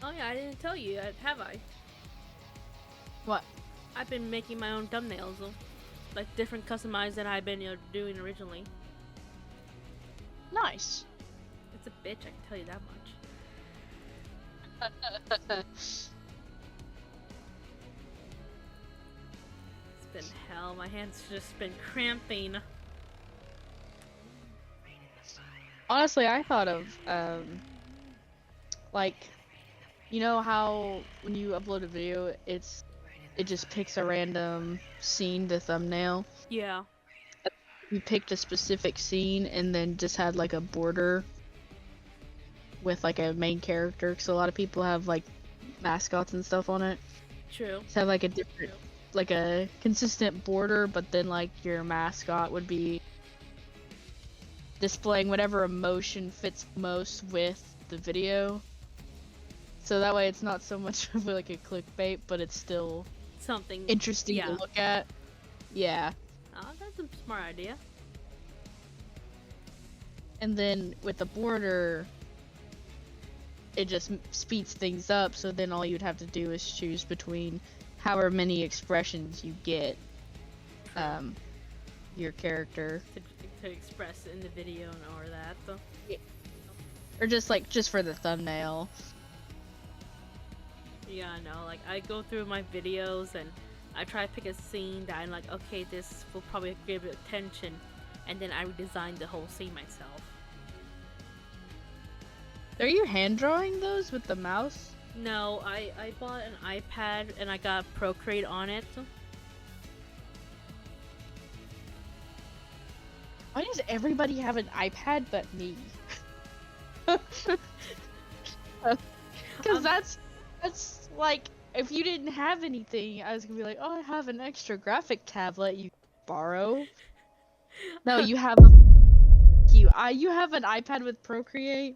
Oh yeah, I didn't tell you, have I? What? I've been making my own thumbnails, like different customized that I've been doing originally. Nice. It's a bitch, I can tell you that much. It's been hell. My hands just been cramping. Honestly, I thought of like, you know how when you upload a video, it just picks a random scene to thumbnail. Yeah. You picked a specific scene and then just had like a border with like a main character, because a lot of people have like mascots and stuff on it. True. So have like a different, like a consistent border, but then like your mascot would be displaying whatever emotion fits most with the video. So that way it's not so much of like a clickbait, but it's still Something interesting to look at. Yeah. Oh, that's a smart idea. And then with the border, it just speeds things up, so then all you'd have to do is choose between however many expressions you get your character to express in the video and all that. So. Yeah. Or just for the thumbnail. Yeah, I know. Like, I go through my videos and I try to pick a scene that I'm like, okay, this will probably give it attention, and then I redesign the whole scene myself. Are you hand drawing those with the mouse? No, I bought an iPad and I got Procreate on it. Why does everybody have an iPad but me? Because that's like, if you didn't have anything, I was gonna be like, oh, I have an extra graphic tablet you borrow. No, you have you have an iPad with Procreate?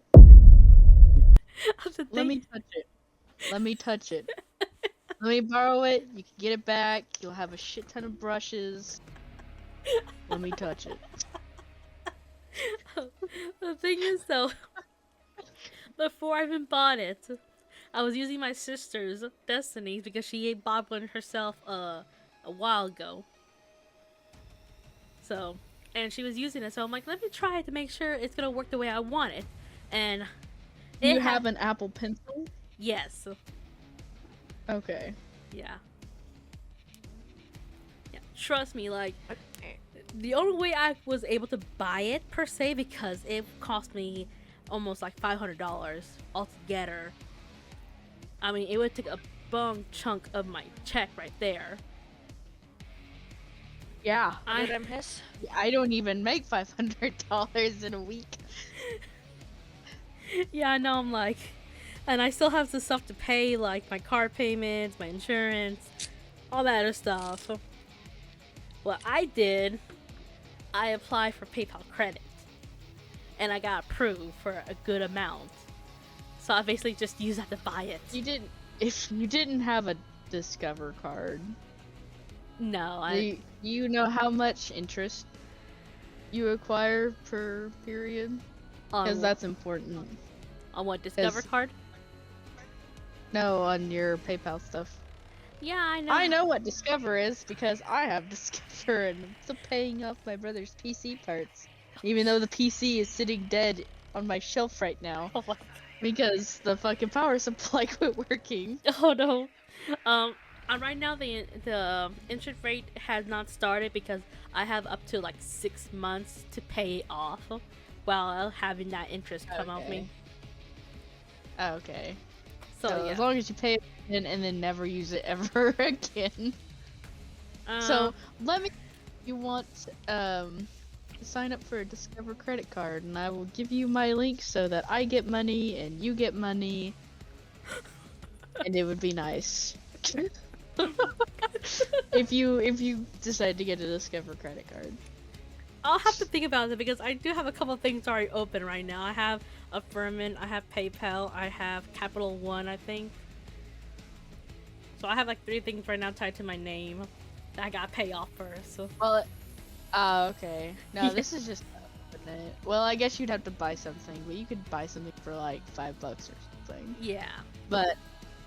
Let me touch it. Let me touch it. Let me borrow it. You can get it back. You'll have a shit ton of brushes. Let me touch it. The thing is, though, before I even bought it, I was using my sister's Destiny's because she bought one herself a while ago. So, and she was using it, so I'm like, let me try it to make sure it's gonna work the way I want it. And you have an Apple Pencil? Yes. Okay. Yeah. Yeah. Trust me, like, the only way I was able to buy it per se, because it cost me almost like $500 altogether. I mean, it would take a big chunk of my check right there. Yeah. I don't even make $500 in a week. Yeah, I know. I'm like, and I still have some stuff to pay, like my car payments, my insurance, all that other stuff. So what I did, I applied for PayPal credit, and I got approved for a good amount. So I basically just used that to buy it. If you didn't have a Discover card. No, you know how much interest you acquire per period? Because that's important. On what, Discover card? No, on your PayPal stuff. Yeah, I know. I know what Discover is because I have Discover and I'm still paying off my brother's PC parts. Even though the PC is sitting dead on my shelf right now. Oh my God. Because the fucking power supply quit working. Oh no. Right now the interest rate has not started because I have up to like 6 months to pay off while having that interest come off me. Okay. So yeah. As long as you pay it in and then never use it ever again. So let me. You want to sign up for a Discover credit card, and I will give you my link so that I get money and you get money, and it would be nice. if you decide to get a Discover credit card. I'll have to think about it because I do have a couple things already open right now. I have Affirmant, I have PayPal, I have Capital One, I think. So I have like 3 things right now tied to my name that I gotta pay off first. So. Well, okay. No, this is just Well, I guess you'd have to buy something, but you could buy something for like $5 or something. Yeah, But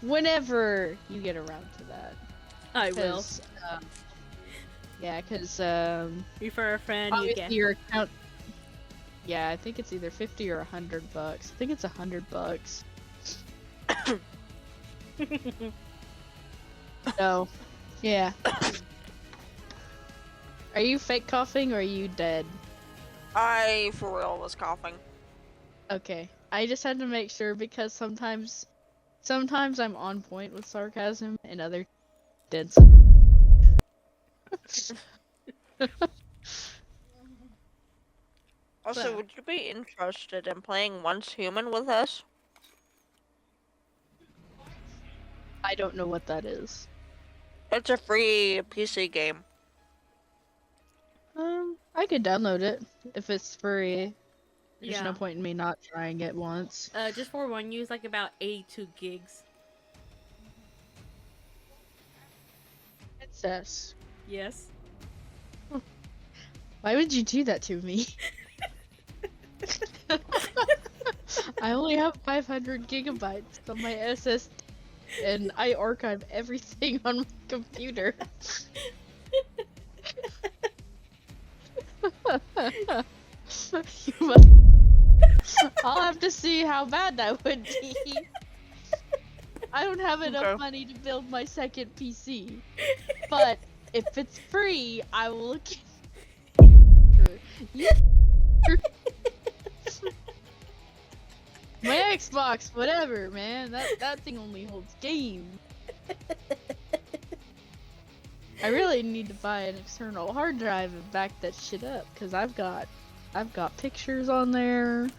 whenever you get around to that, I will. because yeah, because Refer a friend, you get. obviously your account. Yeah, I think it's either 50 or $100. I think it's $100. So, yeah. Are you fake coughing or are you dead? I, for real, was coughing. Okay. I just had to make sure because sometimes I'm on point with sarcasm and other dead. Also, So, would you be interested in playing Once Human with us? I don't know what that is. It's a free PC game. I could download it if it's free. There's no Yeah. point in me not trying it once. Just for one use, like about 82 gigs. Princess, Yes. why would you do that to me? I only have 500 gigabytes on my SSD, and I archive everything on my computer. You must. I'll have to see how bad that would be. I don't have enough Okay. money to build my second PC, but if it's free, I will look. You. My Xbox, whatever, man. That thing only holds games. I really need to buy an external hard drive and back that shit up, cause I've got pictures on there.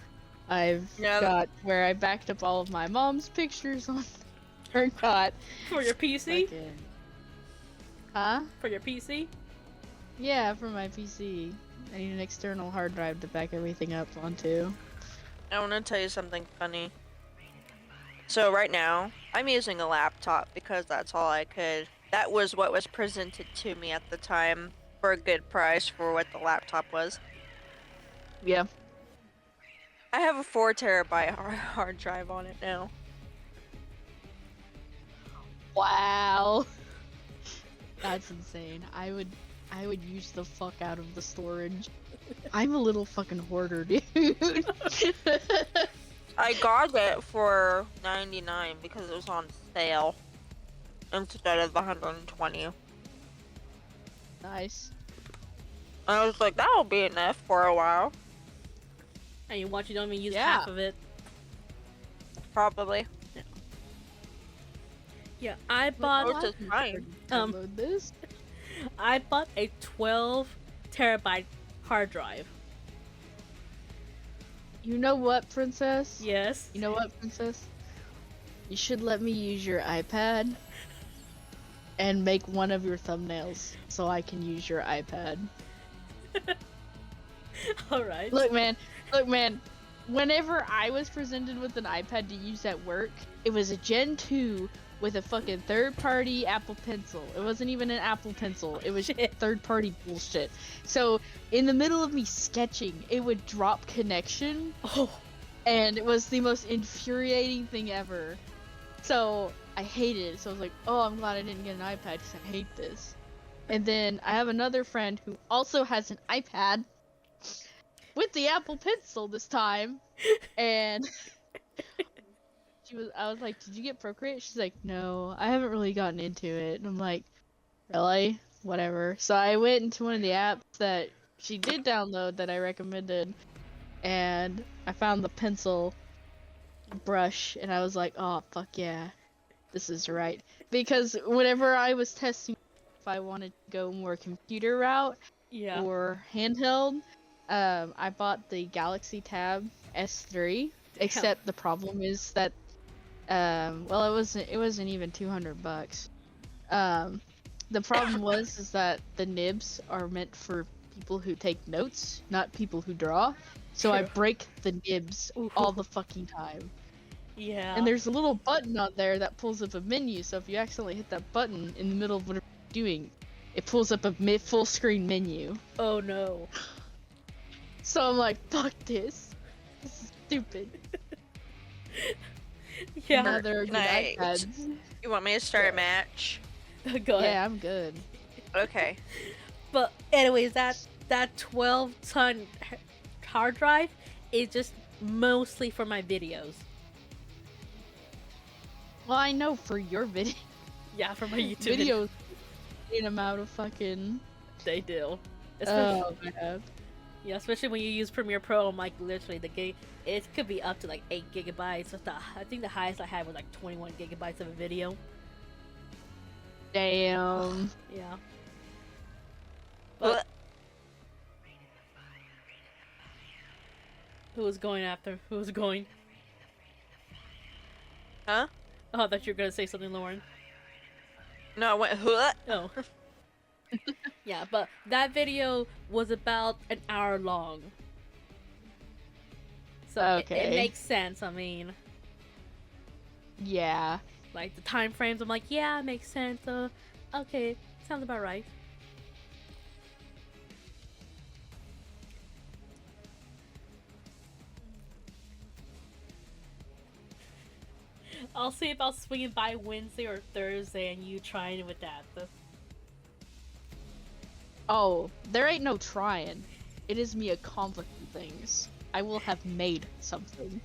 I've Yeah. got where I backed up all of my mom's pictures on there. I've got For your PC? fucking... Huh? For your PC? Yeah, for my PC. I need an external hard drive to back everything up onto. I want to tell you something funny. So right now, I'm using a laptop because that's all I could. That was what was presented to me at the time for a good price for what the laptop was. Yeah. I have a 4 terabyte hard drive on it now. Wow. That's insane. I would use the fuck out of the storage. I'm a little fucking hoarder, dude. I got it for $99 because it was on sale instead of the $120. Nice. I was like, that'll be enough for a while. And you watch, you don't even use Yeah. half of it. Probably. Yeah, I bought. Which is fine. Download this. I bought a 12 terabyte hard drive. You know what, princess? Yes. You know what, princess? You should let me use your iPad and make one of your thumbnails so I can use your iPad. Alright. Look, man. Whenever I was presented with an iPad to use at work, it was a Gen 2 with a fucking third-party Apple Pencil. It wasn't even an Apple Pencil. It was Shit. third-party bullshit. So, in the middle of me sketching, it would drop connection, Oh. and it was the most infuriating thing ever. So, I hated it. So I was like, oh, I'm glad I didn't get an iPad because I hate this. And then I have another friend who also has an iPad with the Apple Pencil this time, and I was like, did you get Procreate? She's like, no, I haven't really gotten into it. And I'm like, really? Whatever. So I went into one of the apps that she did download that I recommended, and I found the pencil brush, and I was like, oh, fuck yeah, this is right. Because whenever I was testing if I wanted to go more computer route Yeah. or handheld, I bought the Galaxy Tab S3. Except the problem is that, well, it wasn't even $200. The problem is that the nibs are meant for people who take notes, not people who draw. So I True. break the nibs Ooh. all the fucking time. Yeah. And there's a little button on there that pulls up a menu, so if you accidentally hit that button in the middle of whatever you're doing, it pulls up a full screen menu. Oh no. So I'm like, fuck this. This is stupid. Yeah. Now there are Can good I- iPads. You want me to start a match? Go ahead. Yeah, I'm good. Okay. But anyways, that 12-ton hard drive is just mostly for my videos. Well, I know for your video, Yeah, for my YouTube videos. videos, an amount of fucking. They do. Especially, Oh man. yeah, especially when you use Premiere Pro. I'm like literally it could be up to like 8 gigabytes. So I think the highest I had was like 21 gigabytes of a video. Damn. Yeah. What? Who was going after? Who was going? Huh? Oh, I thought you were gonna say something, Lauren. No, I went, huh? Oh. Yeah, but that video was about an hour long. So it Okay. makes sense, I mean. Yeah. Like, the time frames, I'm like, yeah, it makes sense. Okay, sounds about right. I'll see if I'll swing it by Wednesday or Thursday and you trying with that. Oh, there ain't no trying. It is me accomplishing things. I will have made something.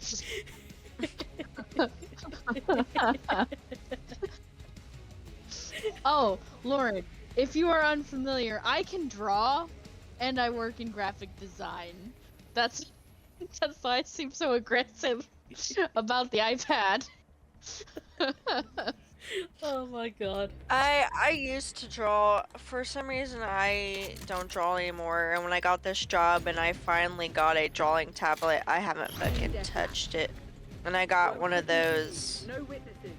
Oh, Lauren, if you are unfamiliar, I can draw and I work in graphic design. That's why I seem so aggressive about the iPad. Oh my god. I used to draw. For some reason, I don't draw anymore. And when I got this job and I finally got a drawing tablet, I haven't fucking touched it. And I got one of those. No witnesses.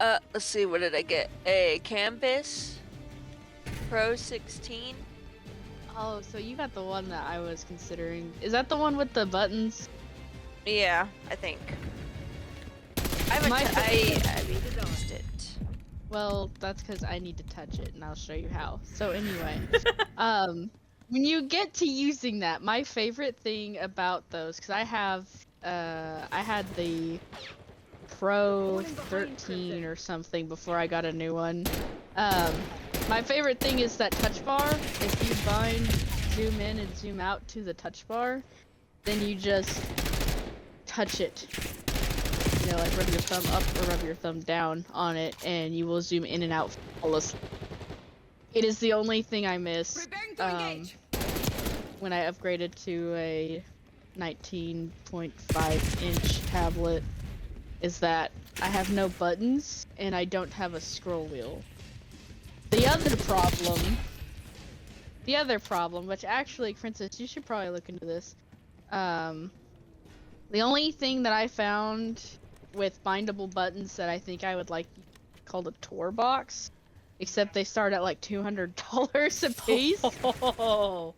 Let's see, what did I get? A Canvas Pro 16. Oh, so you got the one that I was considering. Is that the one with the buttons? Yeah, I think. I haven't. My- I've used it. Well, that's because I need to touch it, and I'll show you how. So anyway, when you get to using that, my favorite thing about those, because I had the Pro 13 or something before I got a new one. My favorite thing is that touch bar. If you bind zoom in and zoom out to the touch bar, then you just touch it. You know, like rub your thumb up or rub your thumb down on it, and you will zoom in and out flawlessly. It is the only thing I miss when I upgraded to a 19.5 inch tablet, is that I have no buttons and I don't have a scroll wheel. The other problem, which actually, Princess, you should probably look into this. The only thing that I found with bindable buttons that I think I would like called a tour box, except they start at like $200 a piece. Oh.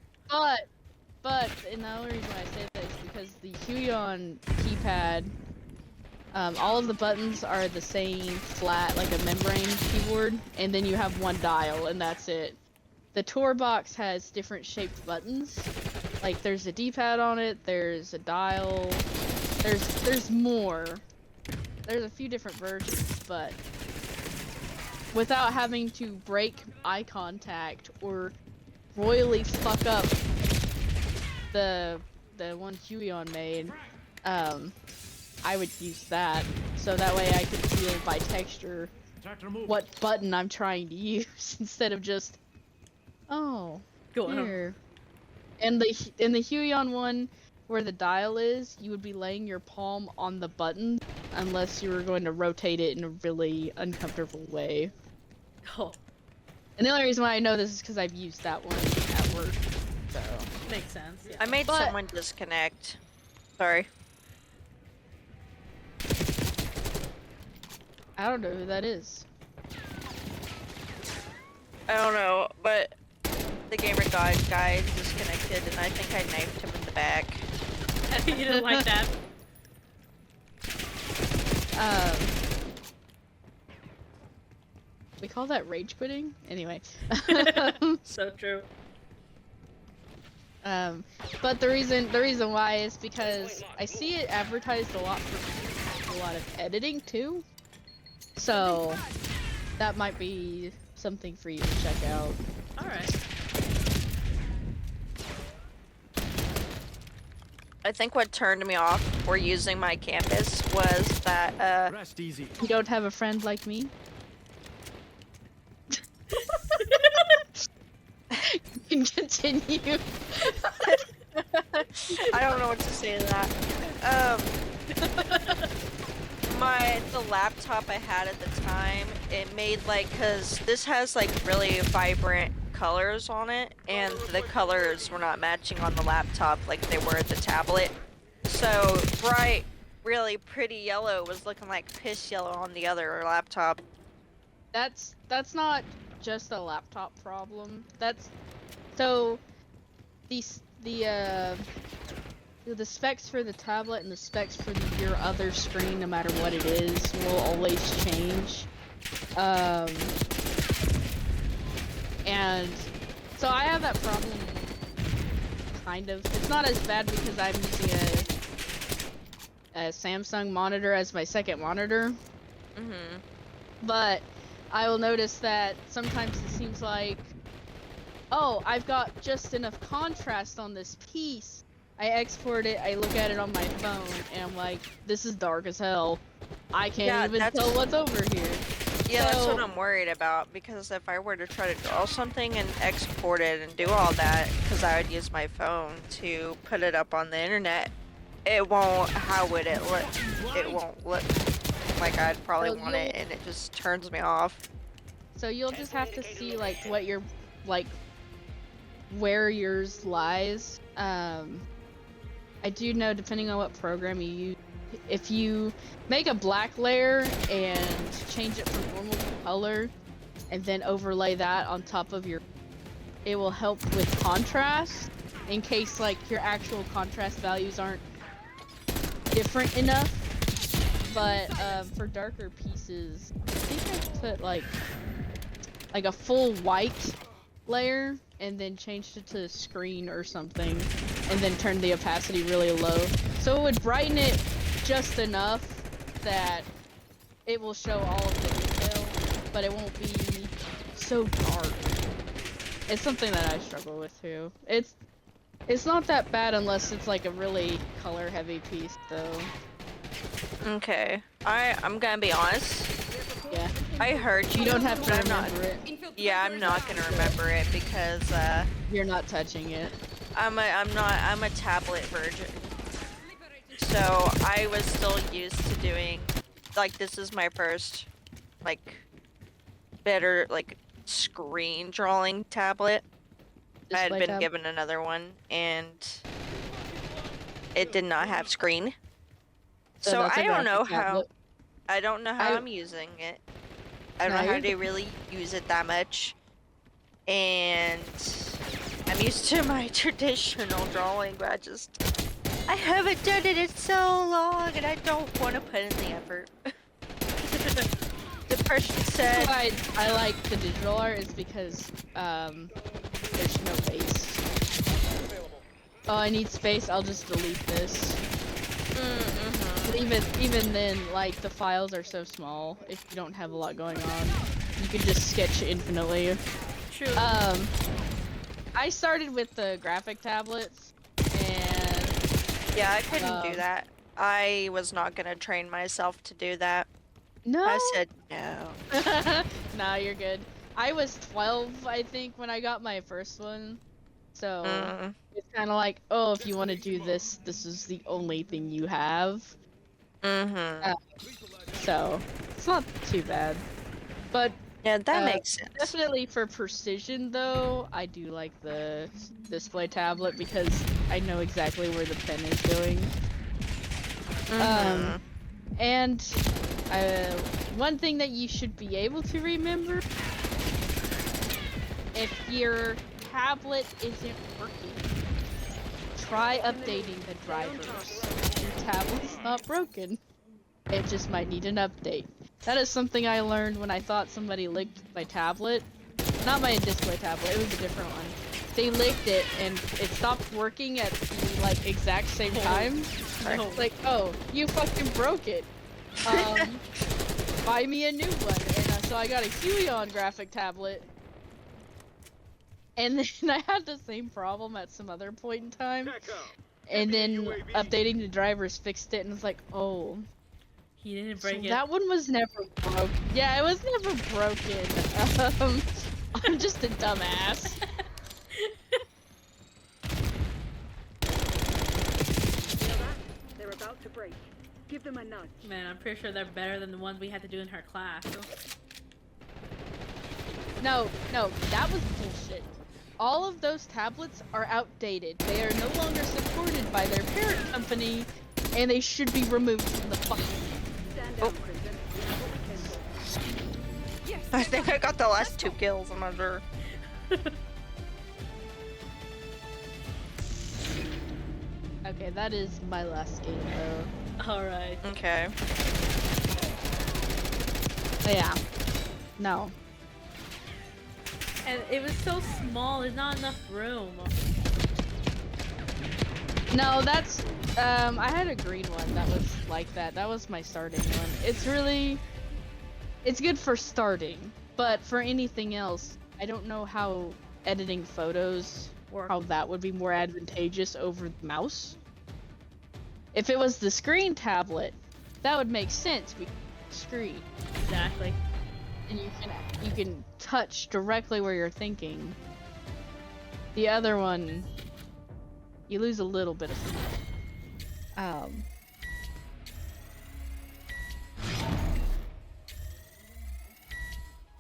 But and the only reason why I say that is because the Huion keypad, all of the buttons are the same flat, like a membrane keyboard, and then you have one dial, and that's it. The tour box has different shaped buttons. Like there's a D-pad on it, there's a dial, there's more. There's a few different versions, but without having to break eye contact or royally fuck up the one Huion made, I would use that, so that way I could feel by texture what button I'm trying to use instead of just, oh, Go on. here. And the Huion one, where the dial is, you would be laying your palm on the button unless you were going to rotate it in a really uncomfortable way. Oh, And the only reason why I know this is because I've used that one at work, so. makes sense. Yeah. I made But- someone disconnect. Sorry. I don't know who that is. I don't know, but the gamer god guy disconnected, and I think I knifed him in the back. You didn't like that? We call that rage quitting? Anyway. So true. But the reason why is because I see it advertised a lot for a lot of editing too. So that might be something for you to check out. Alright. I think what turned me off for using my campus was that Rest easy. You don't have a friend like me? You can continue. I don't know what to say to that. The laptop I had at the time, it made like, cause this has like really vibrant colors on it, and the colors were not matching on the laptop like they were the tablet. So bright, really pretty yellow was looking like piss yellow on the other laptop. That's not just a laptop problem. So the specs for the tablet and the specs for your other screen, no matter what it is, will always change. And so I have that problem, kind of. It's not as bad because I'm using a Samsung monitor as my second monitor. Mm-hmm. But I will notice that sometimes it seems like, oh, I've got just enough contrast on this piece. I export it, I look at it on my phone, and I'm like, this is dark as hell. I can't even tell what's over here. Yeah, that's what I'm worried about, because if I were to try to draw something and export it and do all that, because I would use my phone to put it up on the internet, it won't, how would it look? It won't look like I'd probably want it, and it just turns me off. So you'll just have to see, like, what your, like, where yours lies. I do know, depending on what program you use, if you make a black layer and change it from normal to color, and then overlay that on top of your, it will help with contrast, in case, like, your actual contrast values aren't different enough. But, for darker pieces, I think I put, like a full white layer, and then changed it to screen or something, and then turned the opacity really low. So it would brighten it just enough that it will show all of the detail, but it won't be so dark. It's something that I struggle with too. It's not that bad unless it's like a really color heavy piece though. Okay. I'm gonna be honest. Yeah. I heard you. You don't have to but I'm not. remember it. Yeah, I'm not gonna remember it because You're not touching it. I'm a tablet virgin. So I was still used to doing, like, this is my first, like, better, like, screen drawing tablet. I had been given another one, and it did not have screen. So I don't know how. I don't know how I'm using it. I don't know how to really use it that much. And I'm used to my traditional drawing, but I haven't done it in so long, and I don't want to put in the effort. The person said... Why I like the digital art is because, there's no base. Oh, I need space, I'll just delete this. But even then, like, the files are so small, if you don't have a lot going on, you can just sketch infinitely. True. I started with the graphic tablets, and... Yeah, I couldn't do that. I was not gonna train myself to do that. No! I said no. Nah, you're good. I was 12, I think, when I got my first one. So, it's kind of like, oh, if you want to do this, this is the only thing you have. So, it's not too bad. But, yeah, that makes sense. Definitely for precision, though, I do like the display tablet because I know exactly where the pen is going. And one thing that you should be able to remember, if your tablet isn't working, try updating the drivers. Your tablet's not broken. It just might need an update. That is something I learned when I thought somebody licked my tablet. Not my display tablet, it was a different one. they licked it and it stopped working at the like exact same time. No. It's like, oh, you fucking broke it. Buy me a new one. And so I got a Helion graphic tablet. And then I had the same problem at some other point in time. And then updating the drivers fixed it, and it's like, oh. He didn't So break it. that one was never broken. Yeah, it was never broken. I'm just a dumbass. They're about to break. Give them a nudge. Man, I'm pretty sure they're better than the ones we had to do in her class. No, that was bullshit. All of those tablets are outdated. They are no longer supported by their parent company, and they should be removed from the fucking. Stand down, Crimson. We have what we came for. Yes. I think I got the last 2 kills, I'm not sure. Okay, that is my last game, though. Alright. Okay. But yeah. No. And it was so small, there's not enough room. No, that's I had a green one that was like that. That was my starting one. It's good for starting, but for anything else, I don't know how editing photos how that would be more advantageous over the mouse. If it was the screen tablet, that would make sense. Screen. Exactly. And you can touch directly where you're thinking. The other one, you lose a little bit of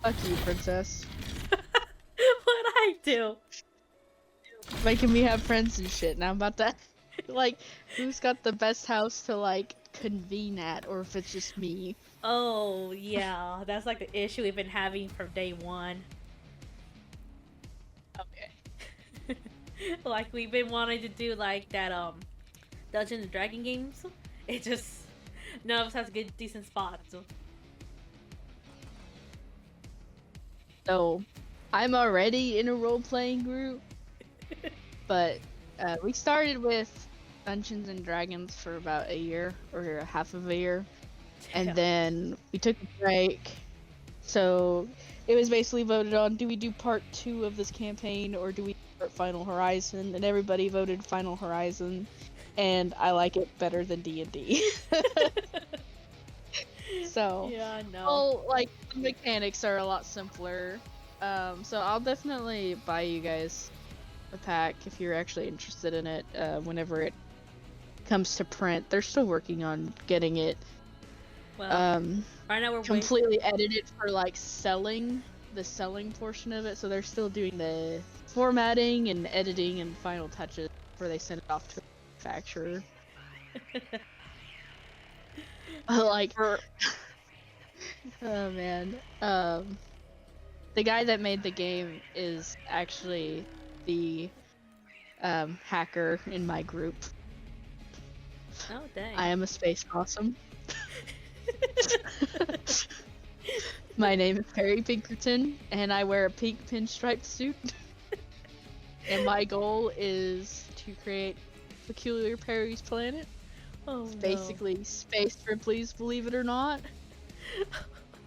fuck you, princess. What'd I do? Making me have friends and shit. Now I'm about to like who's got the best house to like convene at, or if it's just me. Oh, yeah. That's like the issue we've been having from day one. Okay. Like, we've been wanting to do, like, that, Dungeons and Dragon games. It just... None of us has a good, decent spot. So, I'm already in a role-playing group, but we started with Dungeons and Dragons for about a year, or half of a year. And then we took a break. So it was basically voted on, do we do part 2 of this campaign or do we start Final Horizon? And everybody voted Final Horizon. And I like it better than D&D. So, yeah, no. well, like, the mechanics are a lot simpler. So I'll definitely buy you guys a pack if you're actually interested in it whenever it comes to print. They're still working on getting it Well, right now we're completely edited for like the selling portion of it, so they're still doing the formatting and editing and final touches before they send it off to the manufacturer. Like, oh man, the guy that made the game is actually the hacker in my group. Oh, dang. I am a space possum. My name is Perry Pinkerton, and I wear a pink pinstripe suit. And my goal is to create Peculiar Perry's Planet. Oh, It's basically Space Ripley's Believe It or Not.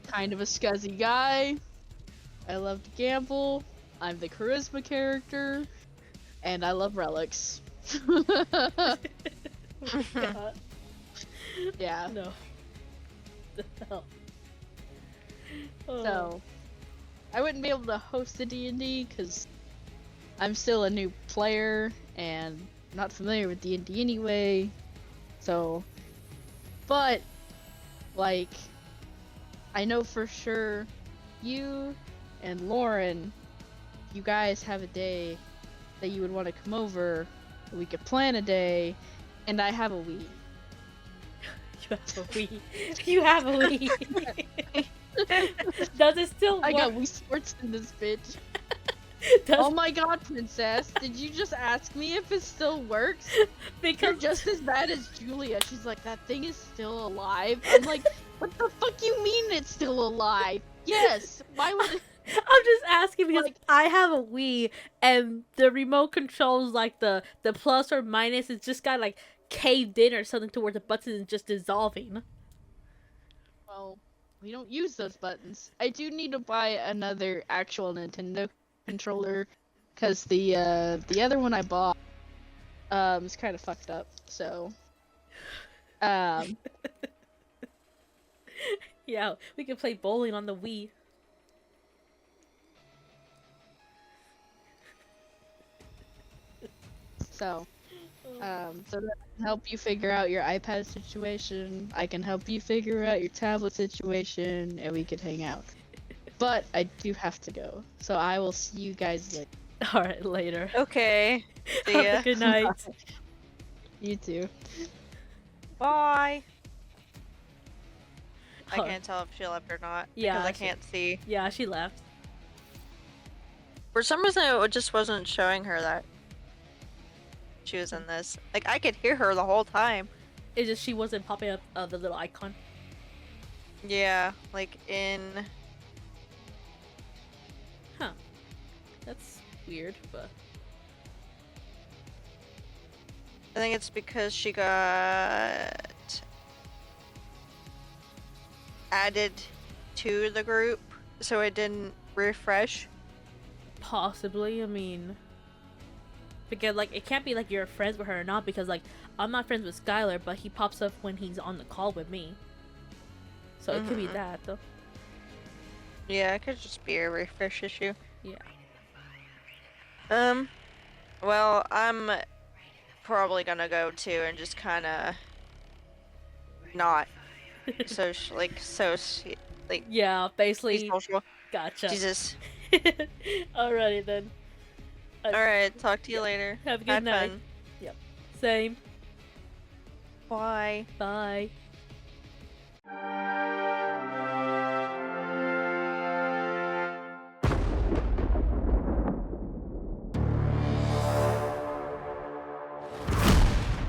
Kind of a scuzzy guy. I love to gamble. I'm the charisma character. And I love relics. Oh, God. Yeah. No. The hell? So, I wouldn't be able to host a D&D because I'm still a new player and not familiar with D&D anyway. So, but, like, I know for sure you and Lauren, you guys have a day that you would want to come over, we could plan a day, and I have a Wii. You have a Wii. You have a Wii. Does it still work? I got Wii Sports in this bitch. Does... Oh my god, princess, did you just ask me if it still works? Because You're just as bad as Julia. She's like, that thing is still alive. I'm like, what the fuck you mean it's still alive? Yes, why would it... I'm just asking because Like- I have a Wii and the remote controls like the plus or minus. It's just got like caved in or something to where the button is just dissolving. Well, we don't use those buttons. I do need to buy another actual Nintendo controller, because the other one I bought is kind of fucked up. So um Yeah, we can play bowling on the Wii. so so that I can help you figure out your iPad situation. I can help you figure out your tablet situation, and we could hang out. But I do have to go, so I will see you guys later. All right, later. Okay. See Have ya. a good night. You too. Bye. I Oh, can't tell if she left or not Yeah, because I she- can't see. Yeah, she left. For some reason, it just wasn't showing her that she was in this. Like I could hear her the whole time. It's just she wasn't popping up the little icon. Yeah, like in. Huh. That's weird, but I think it's because she got added to the group, so it didn't refresh. possibly. I mean, because like it can't be like you're friends with her or not because like I'm not friends with Skylar, but he pops up when he's on the call with me. So it could be Mhm. that though. Yeah, it could just be a refresh issue. Yeah. Well, I'm probably gonna go too and just kind of not like Yeah, be basically. social. Gotcha. Jesus. Alrighty then. All right, talk to you later. Have a good Had night. fun. Same. Bye. Bye.